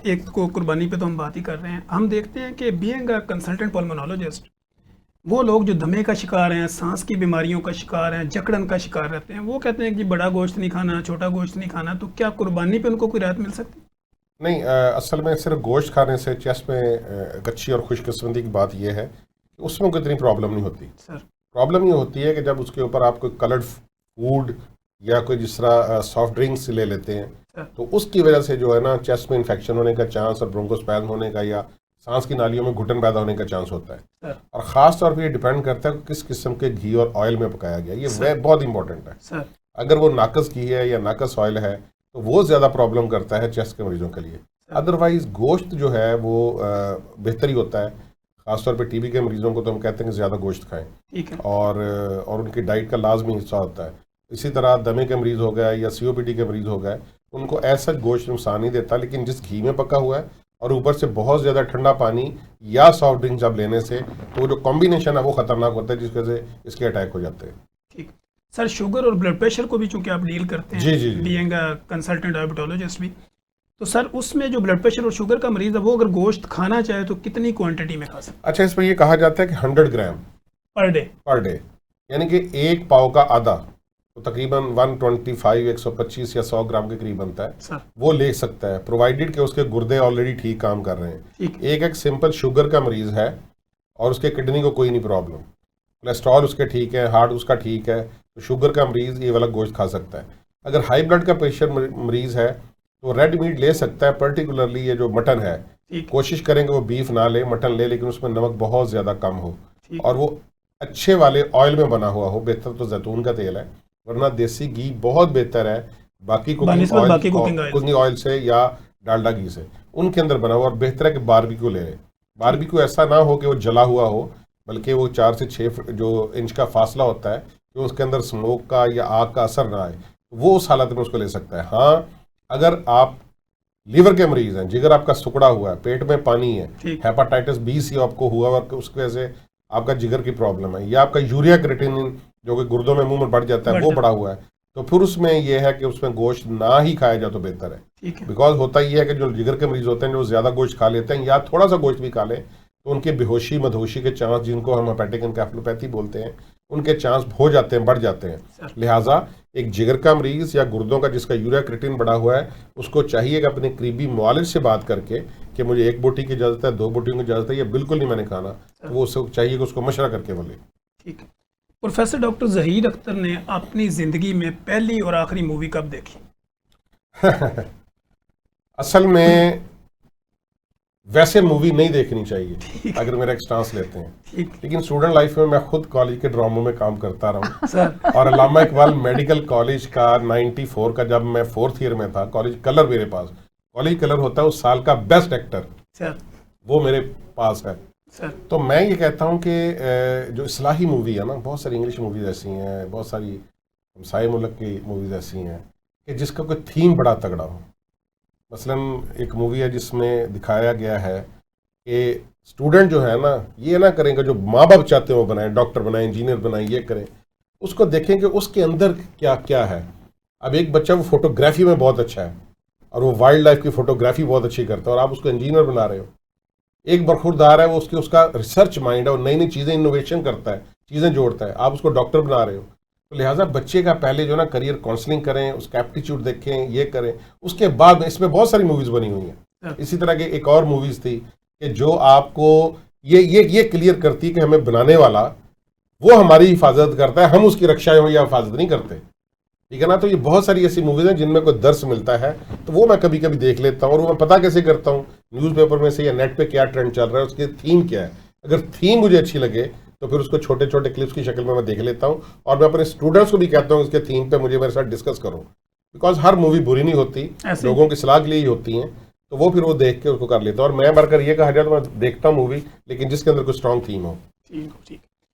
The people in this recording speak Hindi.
एक को कुर्बानी पे तो हम बात ही कर रहे हैं, हम देखते हैं कि बीइंग अ कंसल्टेंट पल्मोनोलॉजिस्ट, वो लोग जो दमे का शिकार हैं, सांस की बीमारियों का शिकार हैं, जकड़न का शिकार रहते हैं, वो कहते हैं कि बड़ा गोश्त नहीं खाना, छोटा गोश्त नहीं खाना, तो क्या कुर्बानी पे उनको कोई राहत मिल सकती? नहीं, असल में सिर्फ गोश्त खाने से चेस्ट में एक अच्छी और खुशकिस्मती की बात यह है कि उसमें कोई इतनी प्रॉब्लम नहीं होती। सर। प्रॉब्लम ये होती है कि जब उसके ऊपर आप कोई कलर्ड फूड या कोई जिस तरह सॉफ्ट ड्रिंक्स ले लेते हैं, सर। तो उसकी वजह से जो है ना चेस्ट में इन्फेक्शन होने का चांस और ब्रोंकोस्पैज्म होने का या सांस की नालियों में घुटन पैदा होने का चांस होता है। सर। और ख़ास तौर पर ये डिपेंड करता है कि किस किस्म के घी और ऑयल में पकाया गया, ये बहुत इंपॉर्टेंट है। सर। अगर वो नाकस घी है या नाकस ऑयल है तो वो ज़्यादा प्रॉब्लम करता है चेस्ट के मरीजों के लिए। अदरवाइज गोश्त जो है वो बेहतर ही होता है। ख़ासतौर पे टीबी के मरीजों को तो हम कहते हैं कि ज़्यादा गोश्त खाएं, ठीक है। और उनकी डाइट का लाजमी हिस्सा होता है। इसी तरह दमे के मरीज़ हो गए या सीओपीडी के मरीज़ हो गए, उनको ऐसा गोश्त नुकसान नहीं देता, लेकिन जिस घी में पका हुआ है और ऊपर से बहुत ज़्यादा ठंडा पानी या सॉफ्ट ड्रिंक जब लेने से, तो वो जो कॉम्बिनेशन है वो ख़तरनाक होता है, जिसकी वजह से इसके अटैक हो जाते हैं। ठीक सर, शुगर और ब्लड प्रेशर को भी चूंकि आप डील करते हैं, जी। बीइंग अ कंसल्टेंट डायबिटोलॉजिस्ट भी, तो सर उसमें जो ब्लड प्रेशर और शुगर का मरीज है वो अगर गोश्त खाना चाहे तो कितनी क्वांटिटी में खा सकता है? अच्छा, इसमें ये कहा जाता है कि 100 ग्राम पर डे, यानी कि एक पाव का आधा, तो तकरीबन 125, 125 या 100 ग्राम के करीब बनता है सर। वो ले सकता है, प्रोवाइडेड कि उसके गुर्दे ऑलरेडी ठीक काम कर रहे हैं। एक सिंपल शुगर का मरीज है और उसके किडनी को कोई नहीं प्रॉब्लम, कोलेस्ट्रॉल उसके ठीक है, हार्ट उसका ठीक है, तो शुगर का मरीज ये वाला गोश्त खा सकता है। अगर हाई ब्लड का प्रेशर मरीज है तो रेड मीट ले सकता है, पर्टिकुलरली ये जो मटन है, कोशिश करेंगे वो बीफ ना ले, मटन ले, लेकिन उसमें नमक बहुत ज़्यादा कम हो और वो अच्छे वाले ऑयल में बना हुआ हो। बेहतर तो जैतून का तेल है, वरना देसी घी बहुत बेहतर है बाकी कुकिंग ऑयल से या डालडा घी से, उनके अंदर बना हुआ। और बेहतर है कि बारबेक्यू ले। बारबेक्यू ऐसा ना हो कि वो जला हुआ हो, बल्कि वो 4 से 6 जो इंच का फासला होता है कि उसके अंदर स्मोक का या आग का असर ना आए, वो उस हालत में उसको ले सकता है। हाँ, अगर आप लीवर के मरीज हैं, जिगर आपका सुकड़ा हुआ है, पेट में पानी है, हेपाटाइटिस बी सी आपको हुआ और उसकी वजह से आपका जिगर की प्रॉब्लम है, या आपका यूरिया क्रिएटिनिन जो कि गुर्दों में मुंह में बढ़ जाता है वो बढ़ा हुआ है, तो फिर उसमें यह है कि उसमें गोश्त ना ही खाया जाए तो बेहतर है। बिकॉज होता ही है कि जो जिगर के मरीज होते हैं जो ज़्यादा गोश्त खा लेते हैं या थोड़ा सा गोश्त भी खा लें, तो उनके बेहोशी मदहोशी के चांस, जिनको हम हेपेटिक एन्केफेलोपैथी बोलते हैं, उनके चांस हो जाते हैं, बढ़ जाते हैं। लिहाजा एक जिगर का मरीज या गुर्दों का जिसका यूरिया क्रिएटिनिन बढ़ा हुआ है, उसको चाहिए कि अपने करीबी मुआलिज से बात करके कि मुझे 1 बोटी की इजाज़त है, 2 बोटियों की इजाज़त है, ये बिल्कुल नहीं मैंने खाना, तो वो उसको चाहिए कि उसको मशवरा करके बोले। ठीक है। प्रोफेसर डॉक्टर ज़हीर अख्तर ने अपनी ज़िंदगी में पहली और आखिरी मूवी कब देखी? असल में वैसे मूवी नहीं देखनी चाहिए अगर मेरा एक स्टांस लेते हैं, लेकिन स्टूडेंट लाइफ में मैं खुद कॉलेज के ड्रामों में काम करता रहा हूँ और अल्लामा इकबाल मेडिकल कॉलेज का 94 का जब मैं 4th ईयर में था, कॉलेज कलर मेरे पास, कॉलेज कलर होता है उस साल का बेस्ट एक्टर, वो मेरे पास है। तो मैं ये कहता हूँ कि जो इस्लाही मूवी है ना, बहुत सारी इंग्लिश मूवीज ऐसी हैं, बहुत सारी हमसाए मुल्क की मूवीज ऐसी हैं कि जिसका कोई थीम बड़ा तगड़ा हो। मसलन एक मूवी है जिसमें दिखाया गया है कि स्टूडेंट जो है ना, ये ना करेंगे जो माँ बाप चाहते हैं वो बनाएं, डॉक्टर बनाएं, इंजीनियर बनाएं, ये करें, उसको देखें कि उसके अंदर क्या क्या है। अब एक बच्चा वो फोटोग्राफी में बहुत अच्छा है और वो वाइल्ड लाइफ की फोटोग्राफी बहुत अच्छी करता है और आप उसको इंजीनियर बना रहे हो। एक बरखुरदार है, वो उसका रिसर्च माइंड है और नई नई चीज़ें इनोवेशन करता है, चीज़ें जोड़ता है, आप उसको डॉक्टर बना रहे हो। तो लिहाजा बच्चे का पहले जो ना करियर काउंसलिंग करें, उसका एप्टीट्यूड देखें, ये करें, उसके बाद इसमें बहुत सारी मूवीज़ बनी हुई हैं। इसी तरह की एक और मूवीज़ थी कि जो आपको ये क्लियर करती कि हमें बनाने वाला वो हमारी हिफाजत करता है, हम उसकी रक्षा या हिफाजत नहीं करते, ठीक है ना। तो ये बहुत सारी ऐसी मूवीज़ हैं जिनमें कोई दर्स मिलता है, तो वो मैं कभी कभी देख लेता हूँ और वो मैं पता कैसे करता हूँ, न्यूज़पेपर में से या नेट पे क्या ट्रेंड चल रहा है, उसकी थीम क्या है। अगर थीम मुझे अच्छी लगे तो फिर उसको छोटे छोटे क्लिप्स की शक्ल में मैं देख लेता हूँ और मैं अपने स्टूडेंट्स को भी कहता हूँ इसके थीम पे मुझे मेरे साथ डिस्कस करो, बिकॉज हर मूवी बुरी नहीं होती, लोगों की सलाह के लिए ही होती हैं, तो वो फिर वो देख के उसको कर लेता हूँ। और मैं मरकर ये कहा जाए तो मैं देखता हूँ मूवी, लेकिन जिसके अंदर कोई स्ट्रॉन्ग थीम हो। ठीक।